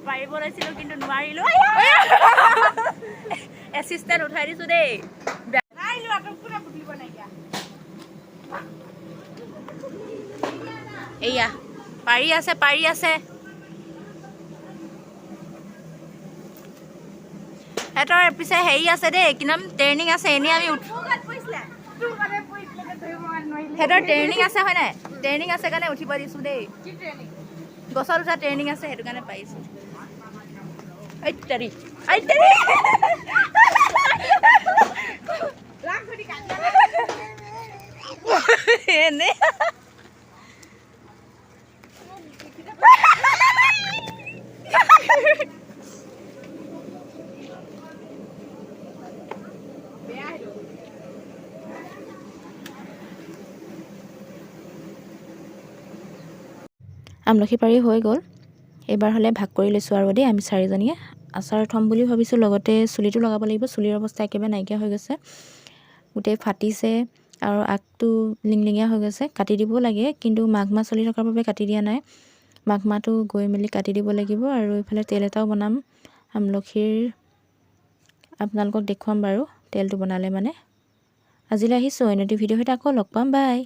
পাৰিব লৈছিলোঁ কিন্তু নোৱাৰিলোঁ এছিষ্টেণ্ট উঠাই দিছোঁ দেই এয়া পাৰি আছে সিহঁতৰ পিছে হেৰি আছে দেই কি নাম ট্ৰেইনিং আছে এনেই আমি সিহঁতৰ ট্ৰেইনিং আছে হয় নাই ট্ৰেইনিং আছে কাৰণে উঠিব দিছোঁ দেই গছত উঠা ট্ৰেইনিং আছে সেইটো কাৰণে পাৰিছোঁ এনে আমলখি পাৰি হৈ গ'ল এইবাৰ হ'লে ভাগ কৰি লৈছোঁ আৰু দেই আমি চাৰিজনীয়ে আচাৰ থ'ম বুলি ভাবিছোঁ লগতে চুলিটো লগাব লাগিব চুলিৰ অৱস্থা একেবাৰে নাইকিয়া হৈ গৈছে গোটেই ফাটিছে আৰু আগটো লিংলিঙীয়া হৈ গৈছে কাটি দিবও লাগে কিন্তু মাঘ মাহ চলি থকাৰ বাবে কাটি দিয়া নাই মাঘ মাহটো গৈ মেলি কাটি দিব লাগিব আৰু এইফালে তেল এটাও বনাম আমলখিৰ আপোনালোকক দেখুৱাম বাৰু তেলটো বনালে মানে আজিলৈ আহিছোঁ অন্য এটি ভিডিঅ'ৰ সৈতে আকৌ লগ পাম বাই